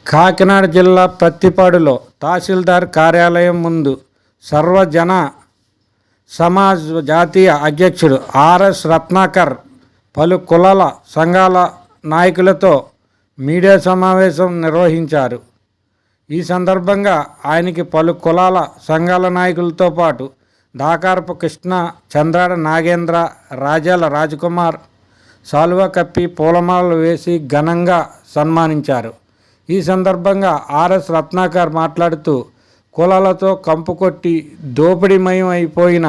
కాకినాడ జిల్లా ప్రత్తిపాడులో తహసీల్దార్ కార్యాలయం ముందు సర్వజన సమాజ్ జాతీయ అధ్యక్షుడు ఆర్ఎస్ రత్నాకర్ పలు కులాల సంఘాల నాయకులతో మీడియా సమావేశం నిర్వహించారు. ఈ సందర్భంగా ఆయనకి పలు కులాల సంఘాల నాయకులతో పాటు దాకారపు కృష్ణ, చంద్రాడ నాగేంద్ర, రాజాల రాజకుమార్ సాలువా కప్పి పూలమాలలు వేసి ఘనంగా సన్మానించారు. ఈ సందర్భంగా ఆర్ఎస్ రత్నాకర్ మాట్లాడుతూ కులాలతో కంపుకొట్టి దోపిడీమయం అయిపోయిన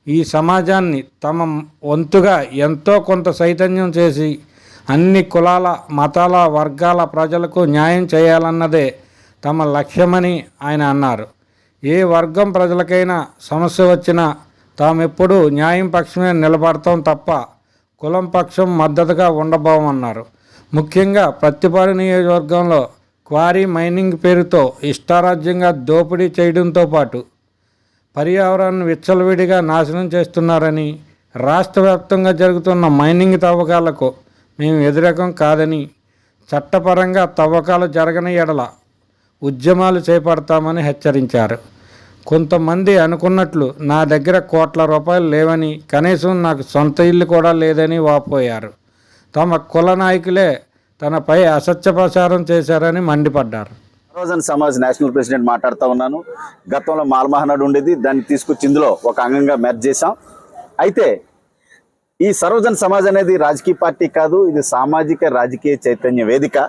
ఈ సమాజాన్ని తమ వంతుగా ఎంతో కొంత చైతన్యం చేసి అన్ని కులాల, మతాల, వర్గాల ప్రజలకు న్యాయం చేయాలన్నదే తమ లక్ష్యమని ఆయన అన్నారు. ఏ వర్గం ప్రజలకైనా సమస్య వచ్చినా తామెప్పుడూ న్యాయం పక్షమే నిలబడతాం తప్ప కులం పక్షం మద్దతుగా ఉండబోమన్నారు. ముఖ్యంగా ప్రత్తిపాడు నియోజకవర్గంలో క్వారీ మైనింగ్ పేరుతో ఇష్టారాజ్యంగా దోపిడీ చేయడంతో పాటు పర్యావరణాన్ని విచ్చలవిడిగా నాశనం చేస్తున్నారని, రాష్ట్ర వ్యాప్తంగా జరుగుతున్న మైనింగ్ తవ్వకాలకు మేము వ్యతిరేకం కాదని, చట్టపరంగా తవ్వకాలు జరగని ఎడల ఉద్యమాలు చేపడతామని హెచ్చరించారు. కొంతమంది అనుకున్నట్లు నా దగ్గర కోట్ల రూపాయలు లేవని, కనీసం నాకు సొంత ఇల్లు కూడా లేదని వాపోయారు. తమ కుల నాయకులే తనపై అసత్య ప్రచారం చేశారని మండిపడ్డారు. సర్వజన సమాజ్ నేషనల్ ప్రెసిడెంట్ మాట్లాడుతూ ఉన్నాను. గతంలో మాలమహనాడు ఉండేది, దాన్ని తీసుకొచ్చి ఇందులో ఒక అంగంగా మెర్జ్ చేశాం. అయితే ఈ సర్వజన సమాజ్ అనేది రాజకీయ పార్టీ కాదు, ఇది సామాజిక రాజకీయ చైతన్య వేదిక.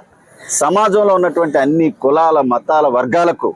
సమాజంలో ఉన్నటువంటి అన్ని కులాల, మతాల, వర్గాలకు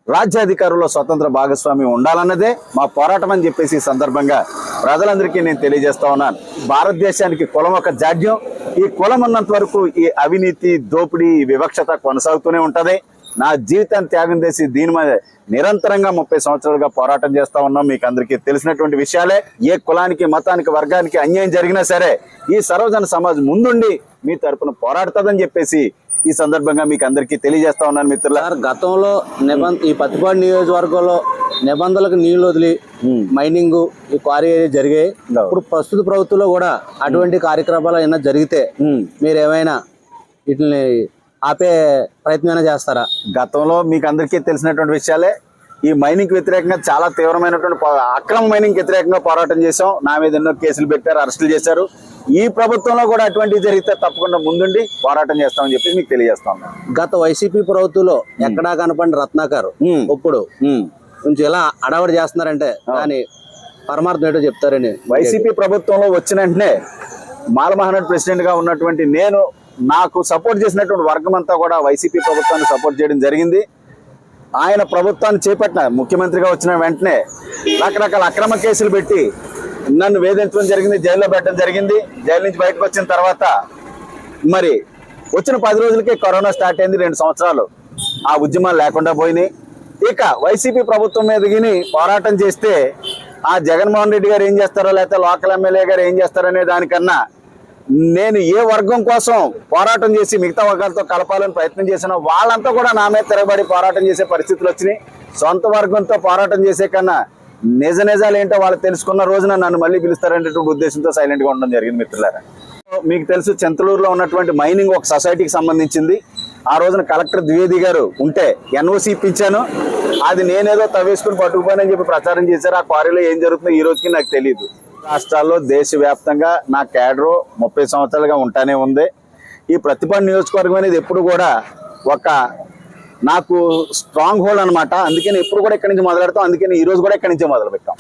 రాజ్యాధికారుల్లో స్వతంత్ర భాగస్వామ్యం ఉండాలన్నదే మా పోరాటం అని చెప్పేసి ఈ సందర్భంగా ప్రజలందరికీ నేను తెలియజేస్తా ఉన్నాను. భారతదేశానికి కులం ఒక జాడ్యం. ఈ కులం ఉన్నంత వరకు ఈ అవినీతి, దోపిడీ, వివక్షత కొనసాగుతూనే ఉంటది. నా జీవితాన్ని త్యాగం చేసి దీని మీద నిరంతరంగా 30 సంవత్సరాలుగా పోరాటం చేస్తా ఉన్నాం. మీకు అందరికీ తెలిసినటువంటి విషయాలే. ఏ కులానికి, మతానికి, వర్గానికి అన్యాయం జరిగినా సరే ఈ సర్వజన సమాజ్ ముందుండి మీ తరపున పోరాడుతుందని చెప్పేసి ఈ సందర్భంగా మీకు అందరికీ తెలియజేస్తా ఉన్నాను మిత్రులారా. గతంలో ఈ ప్రత్తిపాడు నియోజకవర్గంలో నిబంధనలకు నీళ్లు వదిలి మైనింగ్, ఈ క్వారీ జరిగాయి. ఇప్పుడు ప్రస్తుత ప్రభుత్వంలో కూడా అటువంటి కార్యక్రమాలు ఏమైనా జరిగితే మీరు ఏమైనా వీటిని ఆపే ప్రయత్నం చేస్తారా? గతంలో మీకు అందరికీ తెలిసినటువంటి విషయాలే. ఈ మైనింగ్ వ్యతిరేకంగా చాలా తీవ్రమైనటువంటి అక్రమ మైనింగ్ వ్యతిరేకంగా పోరాటం చేశాం. నా మీద ఎన్నో కేసులు పెట్టారు, అరెస్టులు చేశారు. ఈ ప్రభుత్వంలో కూడా అటువంటివి జరిగితే తప్పకుండా ముందుండి పోరాటం చేస్తామని చెప్పి మీకు తెలియజేస్తాం. గత వైసీపీ ప్రభుత్వంలో ఎక్కడా కనపడిన రత్నాకర్ ఇప్పుడు కొంచెం ఎలా అడవడి చేస్తున్నారంటే దాని పరమార్థం ఏంటో చెప్తారని. వైసీపీ ప్రభుత్వంలో వచ్చిన వెంటనే మాలమహనాడు ప్రెసిడెంట్ గా ఉన్నటువంటి నేను, నాకు సపోర్ట్ చేసినటువంటి వర్గం అంతా కూడా వైసీపీ ప్రభుత్వాన్ని సపోర్ట్ చేయడం జరిగింది. ఆయన ప్రభుత్వాన్ని చేపట్టిన ముఖ్యమంత్రిగా వచ్చిన వెంటనే రకరకాల అక్రమ కేసులు పెట్టి నన్ను వేధించడం జరిగింది, జైల్లో పెట్టడం జరిగింది. జైలు నుంచి బయటకు వచ్చిన తర్వాత మరి వచ్చిన 10 రోజులకే కరోనా స్టార్ట్ అయింది. 2 సంవత్సరాలు ఆ ఉద్యమాలు లేకుండా పోయినాయి. ఇక వైసీపీ ప్రభుత్వం మీద గిని పోరాటం చేస్తే ఆ జగన్మోహన్ రెడ్డి గారు ఏం చేస్తారో, లేకపోతే లోకల్ ఎమ్మెల్యే గారు ఏం చేస్తారనే దానికన్నా నేను ఏ వర్గం కోసం పోరాటం చేసి మిగతా వర్గాలతో కలపాలని ప్రయత్నం చేసినా వాళ్ళంతా కూడా నా మీద తిరగబడి పోరాటం చేసే పరిస్థితులు వచ్చినాయి. సొంత వర్గంతో పోరాటం చేసే కన్నా నిజాలు ఏంటో వాళ్ళు తెలుసుకున్న రోజున నన్ను మళ్ళీ పిలుస్తారనేటువంటి ఉద్దేశంతో సైలెంట్ గా ఉండడం జరిగింది మిత్రులారా. మీకు తెలుసు, చింతలూరులో ఉన్నటువంటి మైనింగ్ ఒక సొసైటీకి సంబంధించింది. ఆ రోజున కలెక్టర్ ద్వివేది గారు ఉంటే ఎన్ఓసి ఇప్పించాను. అది నేనేదో తవ్వేసుకుని పట్టుకుపోయానని చెప్పి ప్రచారం చేశారు. ఆ క్వారీలో ఏం జరుగుతుందో ఈ రోజుకి నాకు తెలియదు. రాష్ట్రాల్లో దేశవ్యాప్తంగా నా క్యాడరు 30 సంవత్సరాలుగా ఉంటానే ఉంది. ఈ ప్రత్తిపాడు నియోజకవర్గం అనేది ఎప్పుడు కూడా ఒక నాకు స్ట్రాంగ్ హోల్డ్ అనమాట. అందుకని ఎప్పుడు కూడా ఇక్కడి నుంచి మొదలెడతాం. అందుకని ఈ రోజు కూడా ఇక్కడి నుంచే మొదలు పెట్టాం.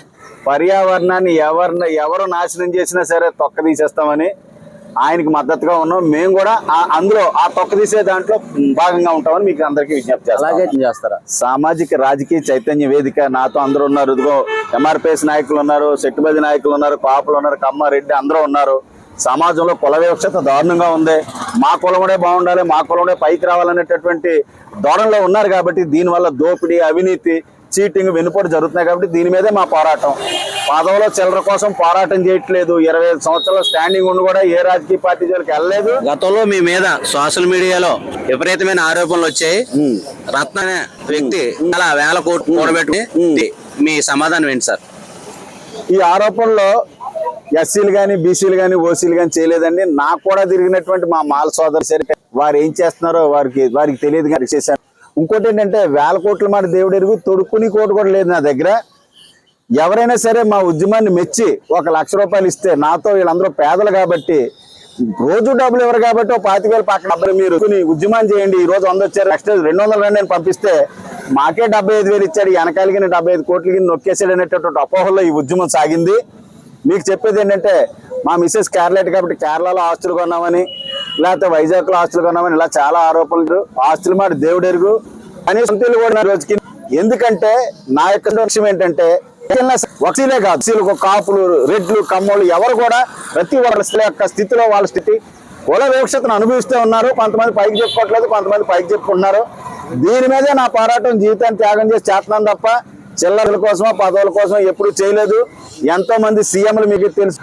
పర్యావరణాన్ని ఎవరు నాశనం చేసినా సరే తొక్క తీసేస్తామని ఆయనకి మద్దతుగా ఉన్నాం. మేము కూడా అందులో ఆ తొక్క తీసే దాంట్లో భాగంగా ఉంటామని మీకు అందరికీ విజ్ఞప్తి చేస్తారా. సామాజిక రాజకీయ చైతన్య వేదిక నాతో అందరూ ఉన్నారు. ఇదిగో ఎంఆర్పిఎస్ నాయకులు ఉన్నారు, సెట్టుబడి నాయకులు ఉన్నారు, కాపులు ఉన్నారు, కమ్మారెడ్డి అందరూ ఉన్నారు. సమాజంలో కుల వివక్షత దారుణంగా ఉంది. మా కులముడే బాగుండాలి, మా కులముడే పైకి రావాలనేటటువంటి ధోరణిలో ఉన్నారు. కాబట్టి దీనివల్ల దోపిడీ, అవినీతి, చీటింగ్, వెనుపోటు జరుగుతున్నాయి. కాబట్టి దీని మీదే మా పోరాటం. పదవులో చిల్లర కోసం పోరాటం చేయట్లేదు. 25 సంవత్సరాల స్టాండింగ్ ఉండి కూడా ఏ రాజకీయ పార్టీ జోలికి వెళ్ళలేదు. గతంలో మీ మీద సోషల్ మీడియాలో విపరీతమైన ఆరోపణలు వచ్చాయి. రత్న అనే వ్యక్తి చాలా వేల కోట్లు కూడబెట్టుకుని మీ సమాధానం ఏంటి సార్? ఈ ఆరోపణలో ఎస్సీలు కానీ, బీసీలు కానీ, ఓసీలు కానీ చేయలేదండి. నాకు కూడా తిరిగినటువంటి మా మాల సోదరు సరే వారు ఏం చేస్తున్నారో వారికి తెలియదు కానీ చేశాను. ఇంకోటి ఏంటంటే వేల కోట్ల మాట దేవుడు ఎరుగు, తొడుక్కుని కోటి కూడా లేదు నా దగ్గర. ఎవరైనా సరే మా ఉద్యమాన్ని మెచ్చి 1 లక్ష రూపాయలు ఇస్తే, నాతో వీళ్ళందరూ పేదలు కాబట్టి రోజు డబ్బులు ఇవ్వరు కాబట్టి 25,000 పక్కన డబ్బులు మీరు ఉద్యమం చేయండి. ఈ రోజు 100 వచ్చారు, నెక్స్ట్ 200 రండి అని పంపిస్తే మాకే 75,000 ఇచ్చాడు, వెనకాలకి 75 కోట్లకి నొక్కేసాడు అనేటటువంటి అపోహల్లో ఈ ఉద్యమం సాగింది. మీకు చెప్పేది ఏంటంటే మా మిస్సెస్ కేరళ కాబట్టి కేరళలో ఆస్తులు కొన్నామని, లేకపోతే వైజాగ్లో ఆస్తులు కొన్నామని ఇలా చాలా ఆరోపణలు. ఆస్తులు మాట దేవుడు ఎరుగు అని సొంతలు కూడా రోజుకి. ఎందుకంటే నా యొక్క లక్ష్యం ఏంటంటే వకీలే కాదు, కాపులు, రెడ్లు, కమ్మోళ్ళు ఎవరు కూడా ప్రతి వాళ్ళ యొక్క స్థితిలో వాళ్ళ స్థితి కుల వివక్షతను అనుభవిస్తూ ఉన్నారు. కొంతమంది పైకి చెప్పుకోవట్లేదు, కొంతమంది పైకి చెప్పుకుంటున్నారు. దీని మీదే నా పోరాటం, జీవితాన్ని త్యాగం చేసి చేస్తున్నాను తప్ప చిల్లరల కోసమో పదవుల కోసం ఎప్పుడు చేయలేదు. ఎంతో మంది సీఎంలు మీకు తెలుసు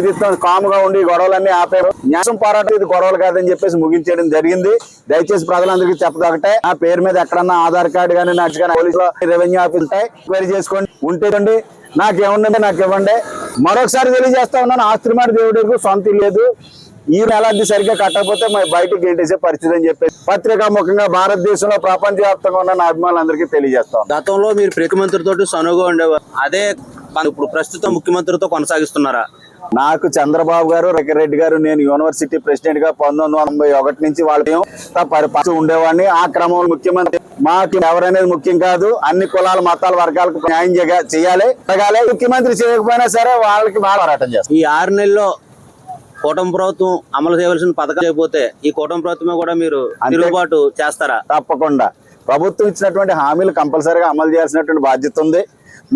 ఇది కాముగా ఉండి గొడవలన్నీ ఆపారు. న్యాసం పోరాటం ఇది గొడవలు కాదని చెప్పేసి ముగించేయడం జరిగింది. దయచేసి ప్రజలందరికీ చెప్పదొకటే, నా పేరు మీద ఎక్కడన్నా ఆధార్ కార్డు కానీ నచ్చి కానీ పోలీసులో రెవెన్యూ ఆఫీస్ ఉంటాయి, క్వైరీ చేసుకోండి. ఉంటేదండి నాకేముందండి నాకు ఇవ్వండి. మరొకసారి తెలియజేస్తా ఉన్నాను, ఆస్తి మాట దేవుడికి సొంత లేదు. ఈ నెలది సరిగ్గా కట్టకపోతే బయటకు గెంటేసే పరిస్థితి అని చెప్పేసి పత్రికా ముఖంగా భారతదేశంలో ప్రపంచవ్యాప్తంగా ఉన్న నా అభిమానులందరికీ తెలియజేస్తాం. గతంలో మీరు ముఖ్యమంత్రితో సనుగా ఉండేవారు, అదే ఇప్పుడు ప్రస్తుతం ముఖ్యమంత్రితో కొనసాగిస్తున్నారా? నాకు చంద్రబాబు గారు, రెడ్డి గారు, నేను యూనివర్సిటీ ప్రెసిడెంట్ గా 1991 నుంచి వాళ్ళ పరిపాలన ఉండేవాడిని. ఆ క్రమంలో ముఖ్యమంత్రి మాకు ఎవరనేది ముఖ్యం కాదు, అన్ని కులాల మతాల వర్గాలకు న్యాయం చేయాలి. ముఖ్యమంత్రి చేయకపోయినా సరే వాళ్ళకి పోరాటం చేస్తాం. ఈ 6 నెలల్లో కూటమి ప్రభుత్వం అమలు చేయవలసిన పథకం చేయకపోతే ఈ కూటమి ప్రభుత్వమే కూడా మీరు తిరుగుబాటు చేస్తారా? తప్పకుండా. ప్రభుత్వం ఇచ్చినటువంటి హామీలు కంపల్సరీగా అమలు చేయాల్సినటువంటి బాధ్యత ఉంది.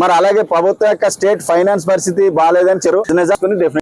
మరి అలాగే ప్రభుత్వం యొక్క స్టేట్ ఫైనాన్స్ పరిస్థితి బాగాలేదని చెరువు